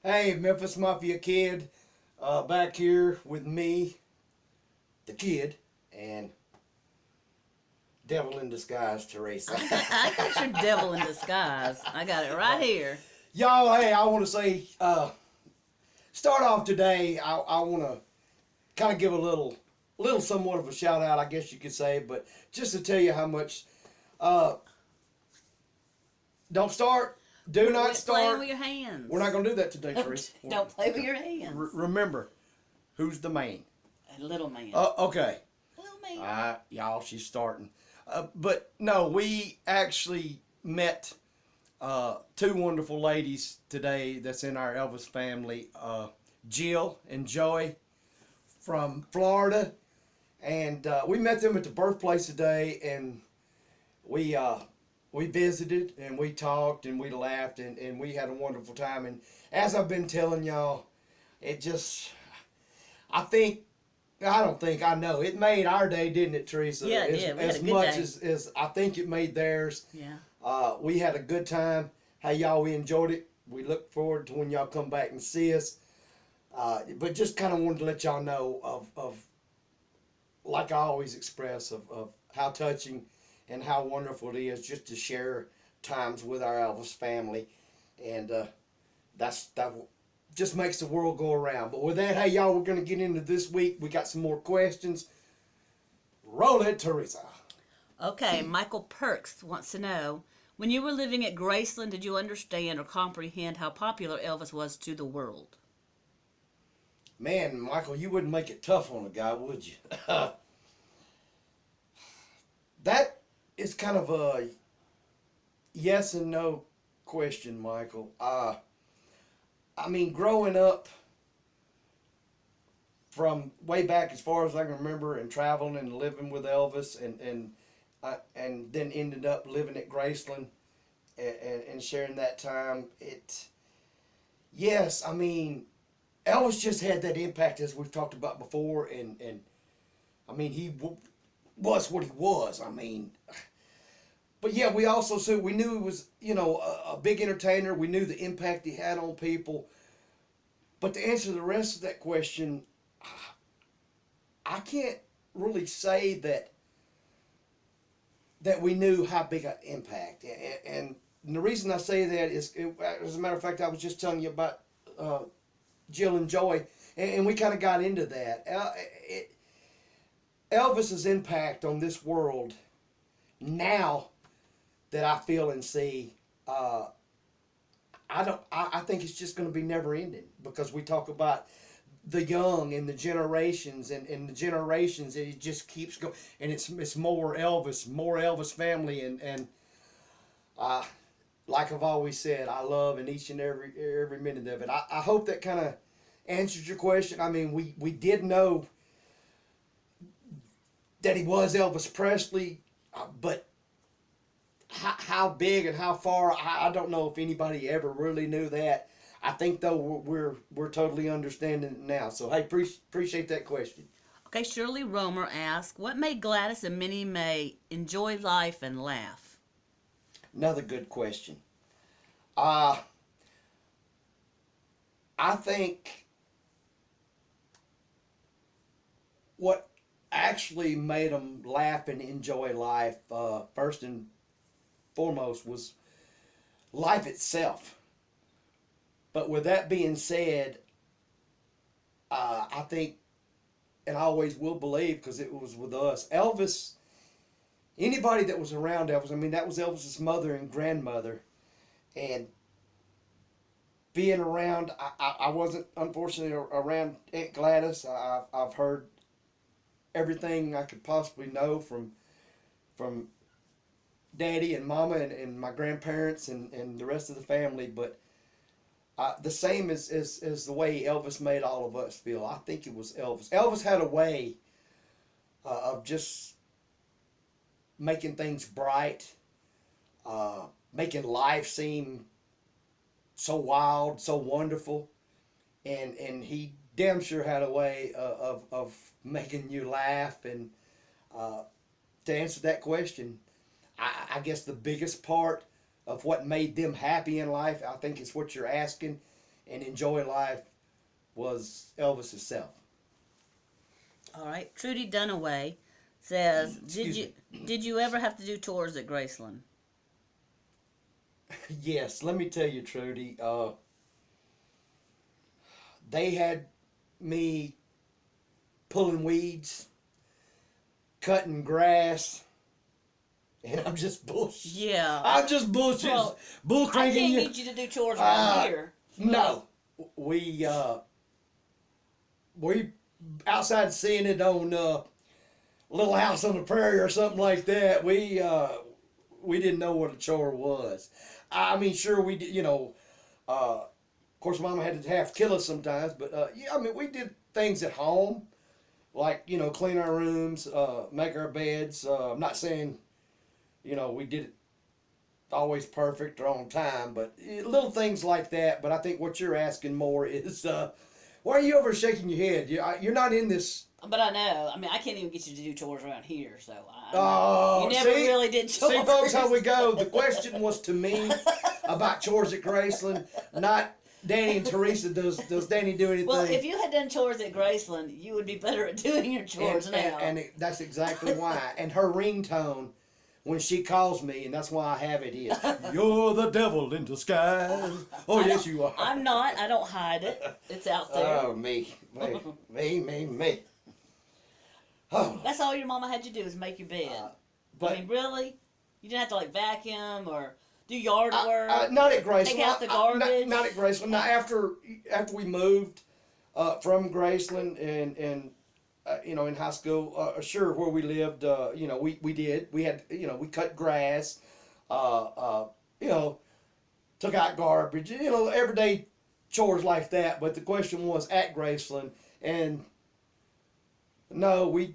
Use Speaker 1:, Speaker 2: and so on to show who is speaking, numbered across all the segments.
Speaker 1: Hey, Memphis Mafia kid, back here with me, the kid, and devil in disguise, Teresa.
Speaker 2: I got your devil in disguise. I got it right here.
Speaker 1: Y'all, hey, I want to say, start off today. I want to kind of give a little somewhat of a shout out, I guess you could say, but just to tell you how much. Uh, don't start. Do not
Speaker 2: Quit playing
Speaker 1: start.
Speaker 2: with your hands.
Speaker 1: We're not going to do that today, Teresa.
Speaker 2: Don't play with your hands.
Speaker 1: Remember, who's the man?
Speaker 2: A little man.
Speaker 1: Okay.
Speaker 2: Little man.
Speaker 1: Y'all, she's starting. But no, we actually met two wonderful ladies today that's in our Elvis family, Jill and Joey from Florida. And we met them at the birthplace today, and we visited and we talked and we laughed and we had a wonderful time. And as I've been telling y'all, it just, I know it made our day, didn't it, Teresa?
Speaker 2: Yeah, it did. We had a
Speaker 1: As
Speaker 2: good
Speaker 1: much
Speaker 2: day.
Speaker 1: as I think it made theirs.
Speaker 2: Yeah.
Speaker 1: We had a good time. Hey, y'all, we enjoyed it. We look forward to when y'all come back and see us. But just kind of wanted to let y'all know of like I always express, of how touching and how wonderful it is just to share times with our Elvis family. And that just makes the world go around. But with that, hey, y'all, we're going to get into this week. We got some more questions. Roll it, Teresa.
Speaker 2: Okay, Michael Perks wants to know, when you were living at Graceland, did you understand or comprehend how popular Elvis was to the world?
Speaker 1: Man, Michael, you wouldn't make it tough on a guy, would you? That is kind of a yes and no question, Michael. I mean, growing up from way back as far as I can remember and traveling and living with Elvis and then ended up living at Graceland and sharing that time. Yes, I mean, Elvis just had that impact as we've talked about before, and I mean, was what he was. I mean, but yeah, we also we knew he was, a big entertainer. We knew the impact he had on people. But to answer the rest of that question, I can't really say that we knew how big an impact. And the reason I say that is, as a matter of fact, I was just telling you about Jill and Joy, and we kind of got into that. Elvis's impact on this world now that I feel and see, I think it's just going to be never ending, because we talk about the young and the generations and the generations, and it just keeps going, and it's more Elvis family, and like I've always said, I love in each and every minute of it. I hope that kind of answers your question. I mean, we did know that he was Elvis Presley, but how big and how far, I don't know if anybody ever really knew that. I think though we're totally understanding it now. So hey, appreciate that question.
Speaker 2: Okay, Shirley Romer asks, what made Gladys and Minnie Mae enjoy life and laugh?
Speaker 1: Another good question. I think what actually made them laugh and enjoy life, first and foremost, was life itself. But with that being said, I think, and I always will believe, because it was with us, Elvis, anybody that was around Elvis, I mean, that was Elvis's mother and grandmother. And being around, I wasn't, unfortunately, around Aunt Gladys. I've heard everything I could possibly know from Daddy and Mama and my grandparents and the rest of the family. But the same as the way Elvis made all of us feel. I think it was Elvis. Elvis had a way of just making things bright, making life seem so wild, so wonderful, and he damn sure had a way of making you laugh. And to answer that question, I guess the biggest part of what made them happy in life, I think is what you're asking, and enjoy life was Elvis himself.
Speaker 2: All right. Trudy Dunaway says,
Speaker 1: Excuse me.
Speaker 2: did you ever have to do chores at Graceland?
Speaker 1: Yes, let me tell you, Trudy. They had me pulling weeds, cutting grass, and I'm just bullshit.
Speaker 2: Yeah.
Speaker 1: I'm just bullshit.
Speaker 2: Well,
Speaker 1: Bull
Speaker 2: I
Speaker 1: cranking
Speaker 2: can't
Speaker 1: you.
Speaker 2: get you to do chores around here.
Speaker 1: No, we outside seeing it on Little House on the Prairie or something like that. We didn't know what a chore was. I mean, sure we did. You know, of course, Mama had to half kill us sometimes, but yeah, I mean, we did things at home, like clean our rooms, make our beds. I'm not saying we did it always perfect or on time, but little things like that. But I think what you're asking more is, why are you over shaking your head? You're not in this.
Speaker 2: But I know. I mean, I can't even get you to do chores around here, so
Speaker 1: Oh,
Speaker 2: you never really did chores.
Speaker 1: See, folks, how we go. The question was to me about chores at Graceland, not Danny and Teresa. Does Danny do anything?
Speaker 2: Well, if you had done chores at Graceland, you would be better at doing your chores now.
Speaker 1: And that's exactly why. And her ringtone, when she calls me, and that's why I have it, is, "You're the devil in disguise." Oh, yes, you are.
Speaker 2: I'm not. I don't hide it. It's out there.
Speaker 1: Oh, me. Oh.
Speaker 2: That's all your mama had you do is make your bed.
Speaker 1: But
Speaker 2: I mean, really? You didn't have to like vacuum or do yard work?
Speaker 1: not at Graceland.
Speaker 2: Take out the garbage?
Speaker 1: Not at Graceland. Now, after we moved from Graceland and in high school, sure, where we lived, we did. We had, we cut grass, took out garbage, everyday chores like that. But the question was at Graceland, and no, we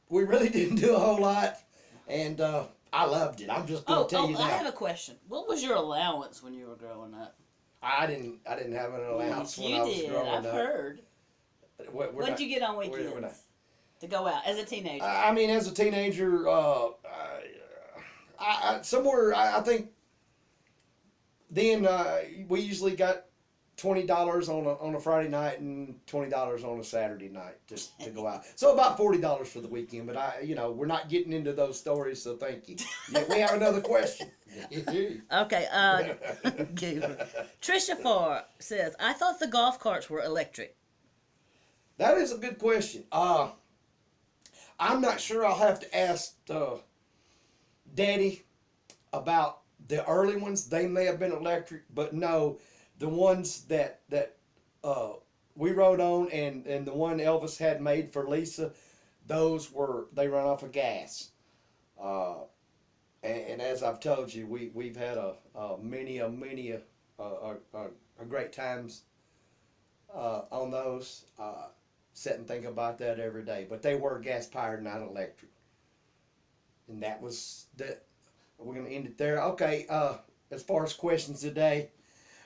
Speaker 1: really didn't do a whole lot, and I loved it. I'm just going to tell you now.
Speaker 2: I have a question. What was your allowance when you were growing up?
Speaker 1: I didn't have an allowance when I was growing up.
Speaker 2: I've heard.
Speaker 1: What
Speaker 2: did you get on weekends to go out as a teenager?
Speaker 1: I mean, as a teenager, I think then we usually got $20 on a Friday night and $20 on a Saturday night just to go out. So about $40 for the weekend. But we're not getting into those stories, so thank you. Yeah, we have another question.
Speaker 2: Okay. Trisha Farr says, "I thought the golf carts were electric."
Speaker 1: That is a good question. I'm not sure. I'll have to ask Daddy about the early ones. They may have been electric, but no. The ones that we rode on and the one Elvis had made for Lisa, they run off of gas. And as I've told you, we've had many great times on those. Sit and think about that every day. But they were gas powered, not electric. And that was that. We're gonna end it there. Okay. As far as questions today.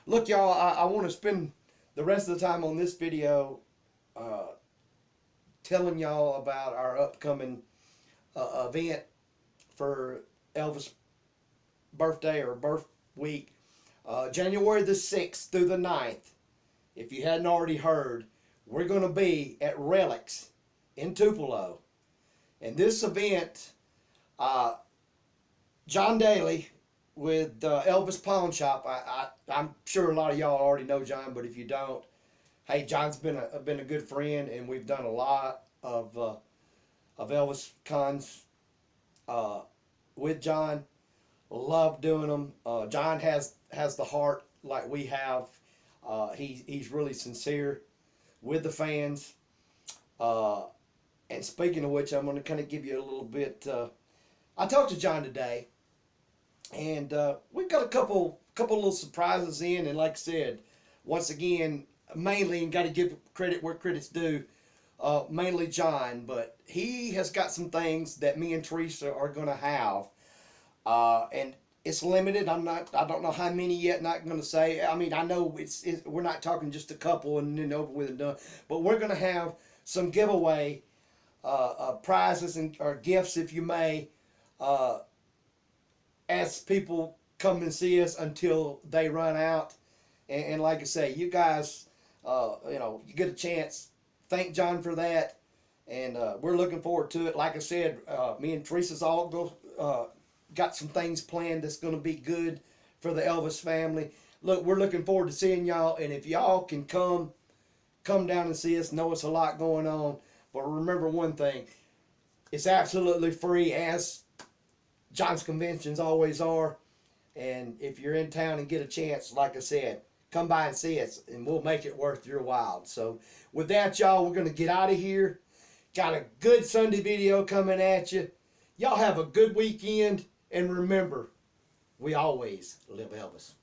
Speaker 1: Look, y'all, I want to spend the rest of the time on this video telling y'all about our upcoming event for Elvis' birthday or birth week, January the 6th through the 9th. If you hadn't already heard, we're going to be at Relics in Tupelo. And this event, John Daly with Elvis Pawn Shop. I'm sure a lot of y'all already know John, but if you don't, hey, John's been a good friend, and we've done a lot of Elvis cons with John. Love doing them. John has the heart like we have. He's really sincere with the fans. And speaking of which, I'm going to kind of give you a little bit. I talked to John today. And we've got a couple little surprises in, and like I said, once again, mainly, and got to give credit where credit's due, mainly John, but he has got some things that me and Teresa are going to have, and it's limited. I don't know how many yet. Not going to say. I mean, I know we're not talking just a couple and then over with and done, but we're going to have some giveaway prizes or gifts, if you may. As people come and see us until they run out. And like I say, you guys, you get a chance. Thank John for that. And we're looking forward to it. Like I said, me and Teresa's all got some things planned that's going to be good for the Elvis family. Look, we're looking forward to seeing y'all. And if y'all can come down and see us, know it's a lot going on. But remember one thing, it's absolutely free, as John's conventions always are. And if you're in town and get a chance, like I said, come by and see us, and we'll make it worth your while. So with that, y'all, we're going to get out of here. Got a good Sunday video coming at you. Y'all have a good weekend. And remember, we always live Elvis.